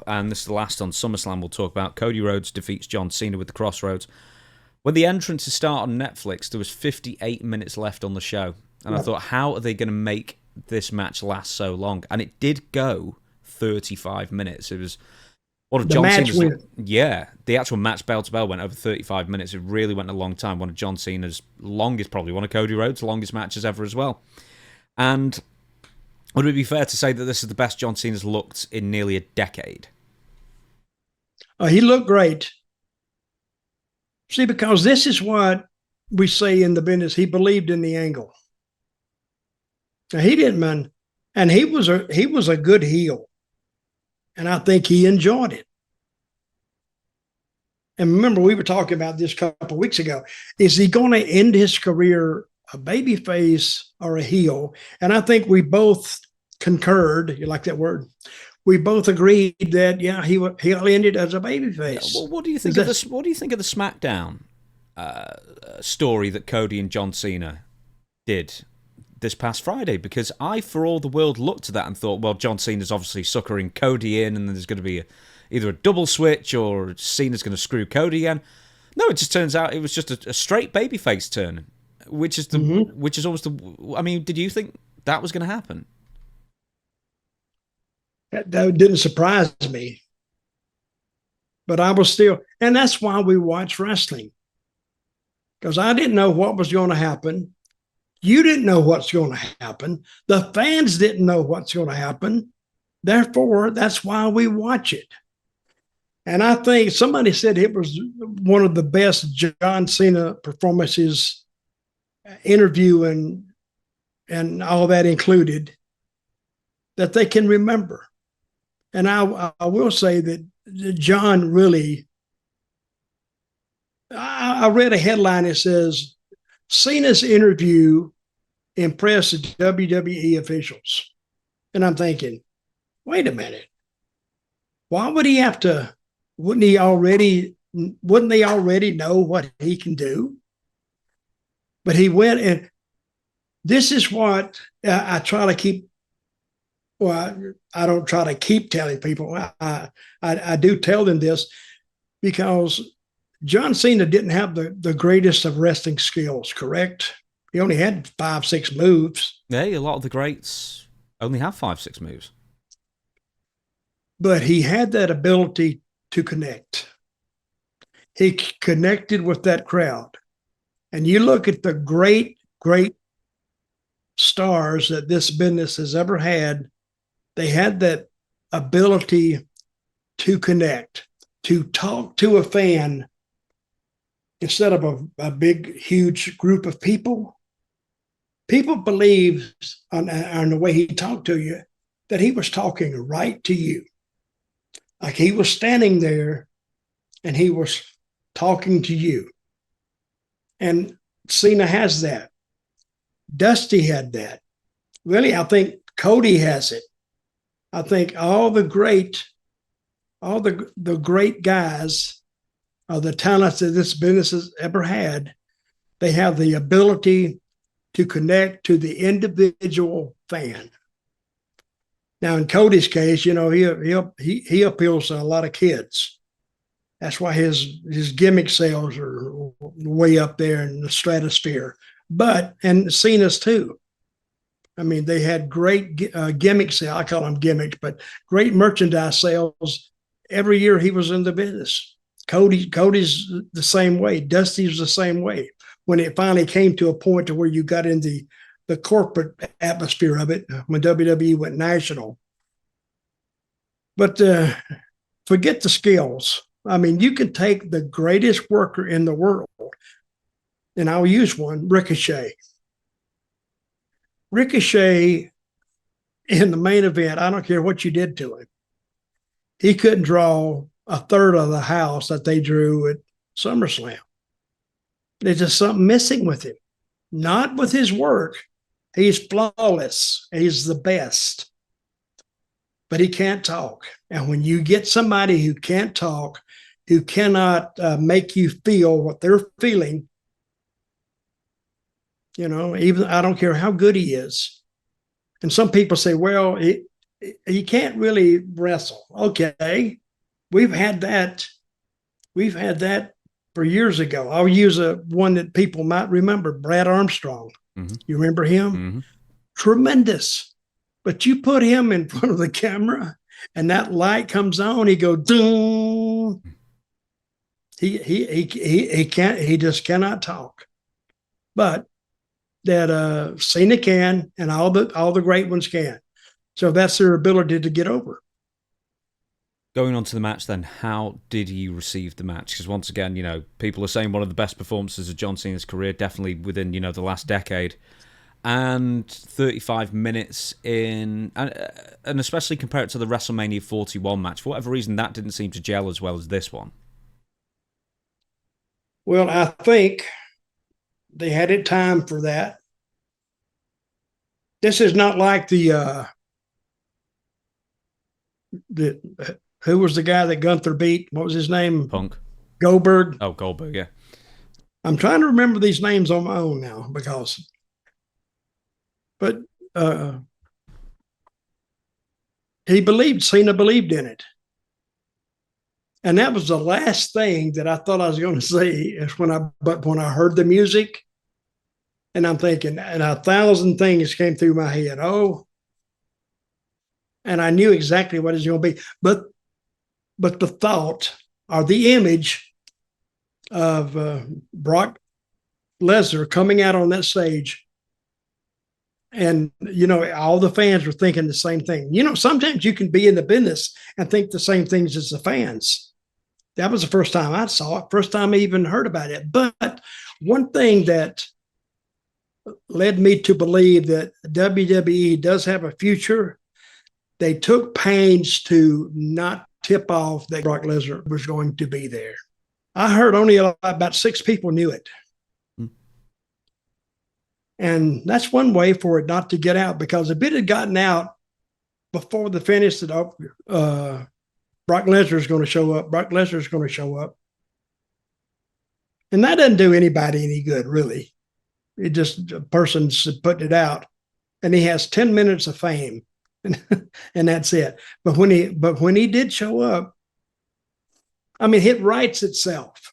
and this is the last on SummerSlam we'll talk about. Cody Rhodes defeats John Cena with the Crossroads. When the entrances start on Netflix, there was 58 minutes left on the show. And I thought, how are they going to make this match last so long? And it did go 35 minutes. It was one of John Cena's... Yeah, the actual match bell to bell went over 35 minutes. It really went a long time. One of John Cena's longest, probably one of Cody Rhodes' longest matches ever as well. And would it be fair to say that this is the best John Cena's looked in nearly a decade? He looked great. See, because this is what we say in the business. He believed in the angle. Now, he didn't mind, and he was a good heel, and I think he enjoyed it. And remember, we were talking about this a couple of weeks ago. Is he going to end his career a babyface or a heel? And I think we both concurred. You like that word? We both agreed that he'll end it as a babyface. Well, what do you think of this? What do you think of the SmackDown story that Cody and John Cena did this past Friday? Because I, for all the world, looked at that and thought, well, John Cena's obviously suckering Cody in, and there's going to be either a double switch or Cena's going to screw Cody again. No, it just turns out it was just a straight babyface turn, which is almost the. I mean, did you think that was going to happen? That didn't surprise me. But I was still, and that's why we watch wrestling. Because I didn't know what was going to happen. You didn't know what's going to happen. The fans didn't know what's going to happen. Therefore, that's why we watch it. And I think somebody said it was one of the best John Cena performances, interview and all that included, that they can remember. And I will say that John really, I read a headline that says, Cena's interview impressed WWE officials. And I'm thinking, wait a minute. Why would he have to, wouldn't they already know what he can do? But he went, and this is what I try to keep. Well, I don't try to keep telling people. I do tell them this because John Cena didn't have the greatest of wrestling skills, correct? He only had 5-6 moves. Yeah, a lot of the greats only have 5-6 moves. But he had that ability to connect. He connected with that crowd. And you look at the great, great stars that this business has ever had, they had that ability to connect, to talk to a fan instead of a big, huge group of people. People believed on the way he talked to you that he was talking right to you. Like he was standing there and he was talking to you. And Cena has that. Dusty had that. Really, I think Cody has it. I think all the great guys, the talents that this business has ever had, they have the ability to connect to the individual fan. Now, in Cody's case, he appeals to a lot of kids. That's why his gimmick sales are way up there in the stratosphere. And Cena's too. I mean, they had great gimmick sales. I call them gimmicks, but great merchandise sales every year he was in the business. Cody's the same way. Dusty's the same way. When it finally came to a point to where you got in the corporate atmosphere of it, when WWE went national. But forget the skills. I mean, you can take the greatest worker in the world, and I'll use one, Ricochet. Ricochet in the main event, I don't care what you did to him. He couldn't draw a third of the house that they drew at SummerSlam. There's just something missing with him. Not with his work. He's flawless. He's the best. But he can't talk. And when you get somebody who can't talk, who cannot make you feel what they're feeling, even I don't care how good he is. And some people say, well, you can't really wrestle. Okay, we've had that. We've had that for years ago. I'll use a one that people might remember, Brad Armstrong. Mm-hmm. You remember him? Mm-hmm. Tremendous. But you put him in front of the camera and that light comes on, he go doom. He can't, he just cannot talk. But that Cena can, and all the great ones can. So that's their ability to get over. Going on to the match then, how did you receive the match? Because once again, people are saying one of the best performances of John Cena's career, definitely within, the last decade. And 35 minutes in, and especially compared to the WrestleMania 41 match, for whatever reason, that didn't seem to gel as well as this one. Well, I think they had it timed for that. This is not like the who was the guy that Gunther beat? What was his name? Punk. Goldberg. Oh, Goldberg, yeah. I'm trying to remember these names on my own now but Cena believed in it. And that was the last thing that I thought I was going to say is when I heard the music and I'm thinking, and 1,000 things came through my head. Oh, and I knew exactly what it was going to be. But the thought or the image of Brock Lesnar coming out on that stage, and all the fans were thinking the same thing. Sometimes you can be in the business and think the same things as the fans. That was the first time I saw it, first time I even heard about it. But one thing that led me to believe that WWE does have a future, they took pains to not tip off that Brock Lesnar was going to be there. I heard only about 6 people knew it. And that's one way for it not to get out, because if it had gotten out before the finish that Brock Lesnar is going to show up, Brock Lesnar is going to show up. And that doesn't do anybody any good, really. It just, a person's putting it out. And he has 10 minutes of fame. And that's it. But when he did show up, I mean, it writes itself.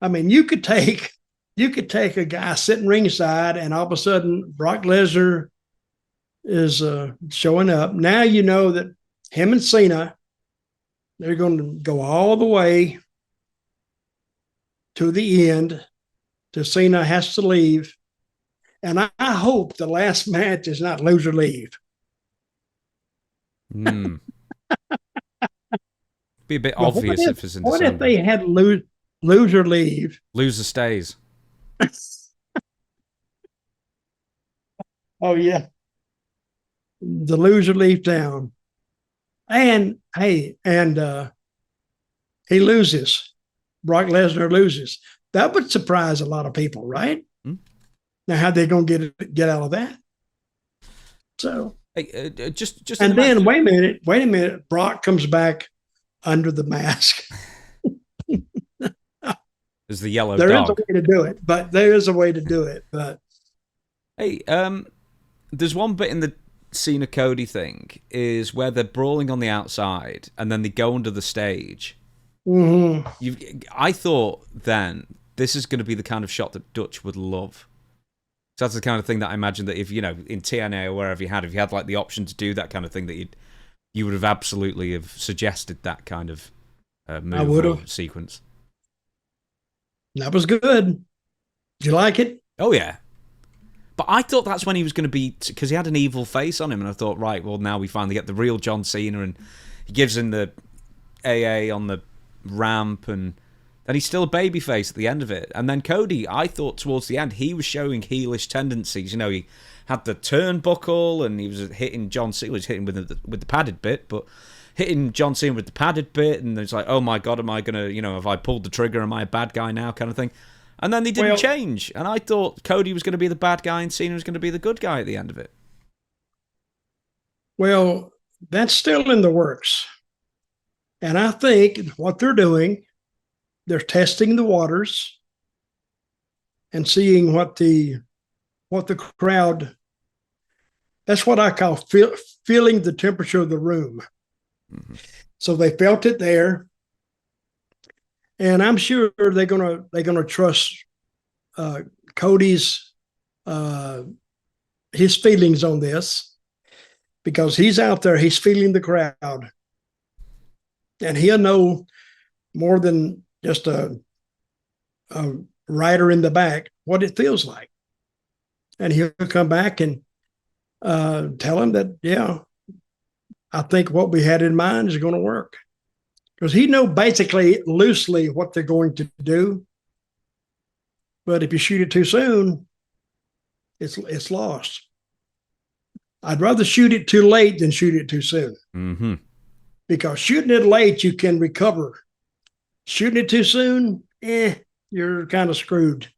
I mean, you could take a guy sitting ringside and all of a sudden Brock Lesnar is showing up. Now you know that him and Cena, they're going to go all the way to the end till Cena has to leave. And I hope the last match is not loser leave. Be a bit obvious if it's in December. What if they had loser leave? Loser stays. Oh, yeah. The loser leave town. And, hey, he loses. Brock Lesnar loses. That would surprise a lot of people, right? Now, how they going to get out of that? So, hey, just and then wait a minute. Brock comes back under the mask. There's the yellow there dog. There is a way to do it, but there is a way to do it. But hey, there's one bit in the Cena Cody thing is where they're brawling on the outside and then they go under the stage. Mm-hmm. I thought then this is going to be the kind of shot that Dutch would love. So that's the kind of thing that I imagine that if, in TNA or wherever if you had like the option to do that kind of thing, that you would have absolutely have suggested that kind of move. I would have. Sequence. That was good. Did you like it? Oh, yeah. But I thought that's when he was going to be, because he had an evil face on him, and I thought, right, well, now we finally get the real John Cena, and he gives him the AA on the ramp, and then he's still a babyface at the end of it. And then Cody, I thought towards the end, he was showing heelish tendencies. He had the turnbuckle, and he was hitting John Cena, he was hitting with the padded bit, but hitting John Cena with the padded bit, and it's like, oh my God, am I going to, have I pulled the trigger, am I a bad guy now, kind of thing. And then they didn't change. And I thought Cody was going to be the bad guy and Cena was going to be the good guy at the end of it. Well, that's still in the works. And I think what they're doing, they're testing the waters and seeing what the crowd That's what I call feeling the temperature of the room. Mm-hmm. So they felt it there, and I'm sure they're gonna trust Cody's his feelings on this, because he's out there, he's feeling the crowd, and he'll know more than just a writer in the back what it feels like, and he'll come back and tell him that, yeah, I think what we had in mind is going to work, because he know basically loosely what they're going to do. But if you shoot it too soon, it's lost. I'd rather shoot it too late than shoot it too soon. Mm-hmm. Because shooting it late, you can recover. Shooting it too soon, you're kind of screwed.